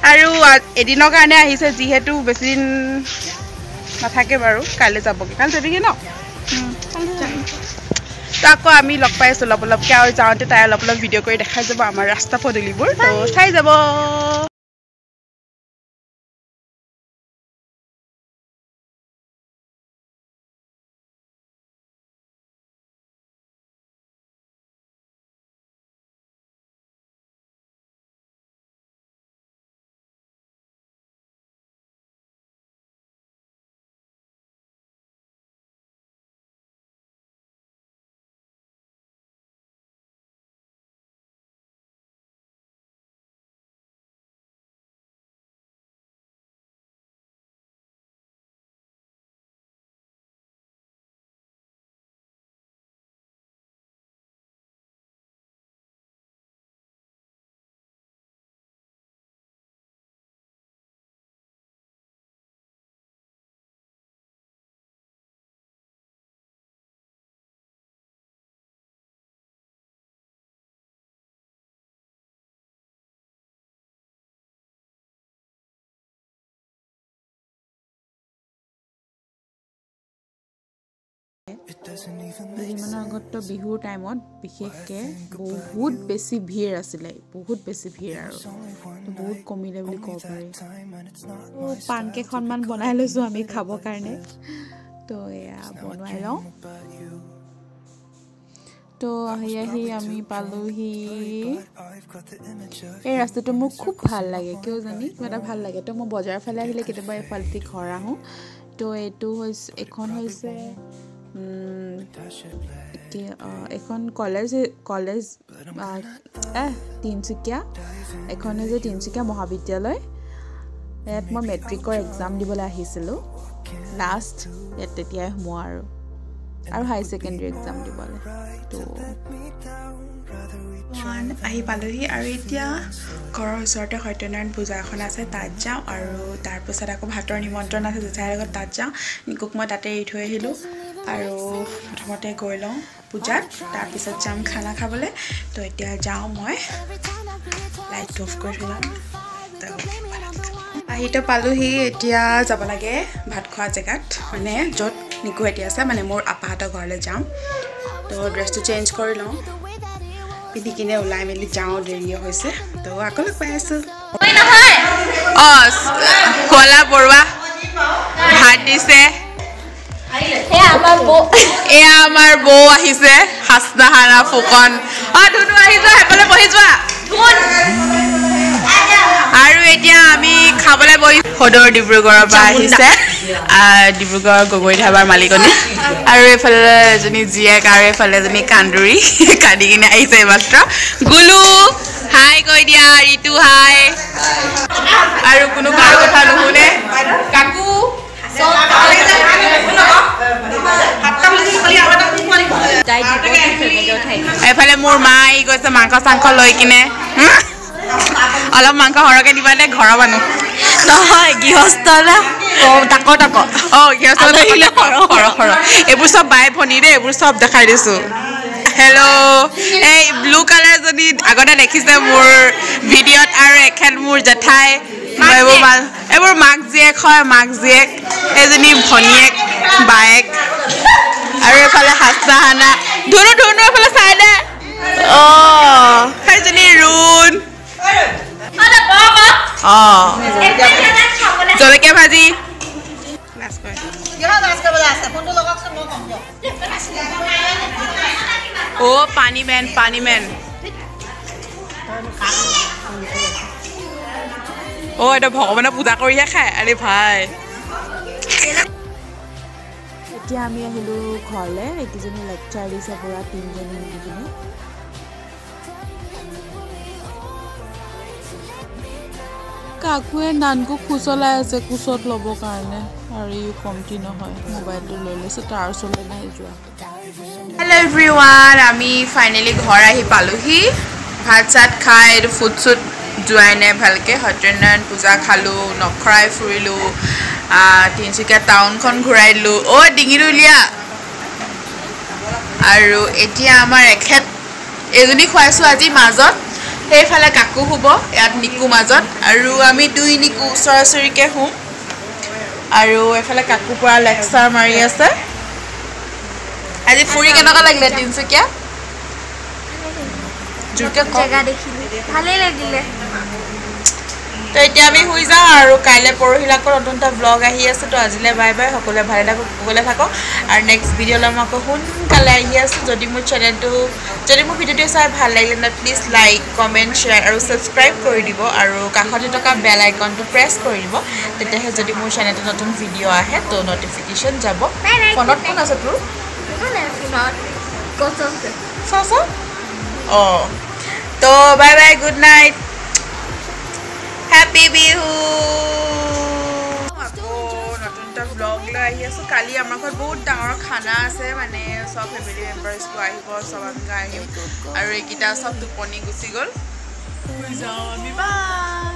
আৰু এদিনৰ কাৰণে আহিছে যিহেতু বেছি দিন নাথাকে বাৰু কাইলৈ যাবগে কাল যাবিগে ন তো আকৌ আমি লগ পাই আছো অলপ অলপকে আৰু যাওঁতে তাই অলপ অলপ ভিডিঅ' কৰি দেখাই যাব আমাৰ ৰাস্তা পদূলিবোৰ তো চাই যাব দুদিনমানৰ আগতো বিহুৰ টাইমত বিশেষকৈ বহুত বেছি ভিৰ আছিলে বহুত বেছি ভিৰ আৰু বহুত কমিলে বুলি ক'ব পাৰি পান কেইখনমান বনাই লৈছোঁ আমি খাবৰ কাৰণে তো এয়া বনাই লওঁ তো আহি আমি পালোহি এই ৰাস্তাটো মোৰ খুব ভাল লাগে কিয় জানি কিবা এটা ভাল লাগে তো মই বজাৰৰ ফালে আহিলে কেতিয়াবা এইফালেদি ঘৰ আহোঁ তো এইটো হৈছে এখন হৈছে এখন কলেজ তিনিচুকীয়া এখন হৈছে তিনিচুকীয়া মহাবিদ্যালয় ইয়াত মই মেট্ৰিকৰ এক্সাম দিবলৈ আহিছিলোঁ লাষ্ট ইয়াত তেতিয়াই সোমোৱা আৰু হাই ছেকেণ্ডেৰী এক্সাম দিবলৈ তো আহি পালোহি আৰু এতিয়া ঘৰৰ ওচৰতে সত্যনাৰায়ণ পূজা এখন আছে তাত যাওঁ আৰু তাৰপিছত আকৌ ভাতৰ নিমন্ত্ৰণ আছে জেঠাইৰ লগত তাত যাওঁ নিকুক মই তাতে এৰি থৈ আহিলোঁ আৰু প্ৰথমতে গৈ লওঁ পূজাত তাৰপিছত যাম খানা খাবলৈ তো এতিয়া যাওঁ মই লাইট অফ কৰি থ'লাম আহিতো পালোহি এতিয়া যাব লাগে ভাত খোৱা জেগাত মানে য'ত নিকু এতিয়া আছে মানে মোৰ আপাহঁতৰ ঘৰলৈ যাম তো ড্ৰেছটো চেঞ্জ কৰি লওঁ পিন্ধি কিনে ওলাই মেলি যাওঁ দেৰিয়ে হৈছে তো আকৌ লগ পাই আছোঁ অঁ কলা বৰুৱা ভাত দিছে এয়া আমাৰ বৌ আহিছে হাসনাহানা ফুকন ধুনু আহি যোৱা সেইফালে বহি যোৱা আৰু এতিয়া আমি খাবলৈ বহি সদৰ ডিব্ৰুগড়ৰ পৰা আহিছে ডিব্ৰুগড় গগৈ ধাবাৰ মালিকনী আৰু এইফালে এজনী জীয়েক আৰু এইফালে এজনী কান্দুৰী কান্দি কিনে আহিছে এইমাত্ৰ গুলু হাই কৈ দিয়া ঋতু হাই আৰু কোনো কাৰো কথা নুশুনে কাকু এইফালে মোৰ মা আহি গৈছে মাংস চাংস লৈ কিনে অলপ মাংস সৰহকৈ দিবা দে ঘৰৰ মানুহ নহয় গৃহস্থ তাক অঁ গৃহস্থ সৰহ এইবোৰ চব বাই ভনী দেই এইবোৰ চব দেখাই দিছোঁ হেল্ল' এই ব্লু কালাৰ যদি আগতে দেখিছে মোৰ ভিডিঅ'ত আৰু এখেত মোৰ জেঠাই এইবোৰ মাক জীয়েক হয় মাক জীয়েক এইজনী ভনীয়েক বায়েক আৰু এইফালে হাসনাহানা ধুনু এইফালে চাই দে অঁ সেইজনী ৰুণ অঁ জলকীয়া ভাজি অঁ পানী মেন অঁ এইটো ভগৱানে পূজা কৰিহে খায় আৰে ভাই এতিয়া আমি আহিলো ঘৰলে এইকেইজনী লেকচাৰ দিছে পুৰা তিনজনী মিলিকিনে কাকুৱে নানকো খুচলাই আছে কোচত ল'ব কাৰণে আৰু ইও কমটি নহয় মোবাইলটো লৈ লৈছে তাৰ ওচৰলৈ নাই যোৱা হেল্ল' এভৰিৱান আমি ফাইনেলি ঘৰ আহি পালোহি ভাত চাত খাই ফুড চুট যোৱাই নাই ভালকে সত্যনাৰায়ণ পূজা খালোঁ নখৰাই ফুৰিলোঁ তিনিচুকীয়া টাউনখন ঘূৰাই দিলোঁ ডিঙিটো উলিয়া আৰু এতিয়া আমাৰ এখেত এজনী খুৱাইছোঁ আজি মাজত সেইফালে কাকু শুব ইয়াত নিকু মাজত আৰু আমি দুই নিকু ওচৰাচৰিকৈ শুম আৰু এফালে কাকু পৰা লেকচাৰ মাৰি আছে আজি ফুৰি কেনেকুৱা লাগিলে তিনিচুকীয়া জোৰকে জেগা দেখিলোঁ ভালেই লাগিলে তো এতিয়া আমি শুই যাওঁ আৰু কাইলৈ পৰহিলৈ আকৌ নতুন এটা ব্লগ আহি আছে তো আজিলৈ বাই বাই সকলোৱে ভালে থাকক কুশলে থাকক আৰু নেক্সট ভিডিঅ'লৈ মই আকৌ সোনকালে আহি আছোঁ যদি মোৰ ভিডিঅ'টো চাই ভাল লাগিলে প্লিজ লাইক কমেণ্ট শ্বেয়াৰ আৰু ছাবস্ক্ৰাইব কৰি দিব আৰু কাষতে থকা বেল আইকনটো প্ৰেছ কৰি দিব তেতিয়াহে যদি মোৰ চেনেলটো নতুন ভিডিঅ' আহে তো নটিফিকেশ্যন যাব ফোনত কোন আছে তোৰ তো bye bye good night Happy Bihu! আকৌ নতুন এটা ব্লগ লৈ আহি আছোঁ কালি আমাৰ ঘৰত বহুত ডাঙৰ খানা আছে মানে সব ফেমিলি মেম্বাৰ্ছটো আহিব সব আমি আহিম আৰু এইকেইটা সব টোপনি গুচি গ'ল শুই যাওঁ আমি বাই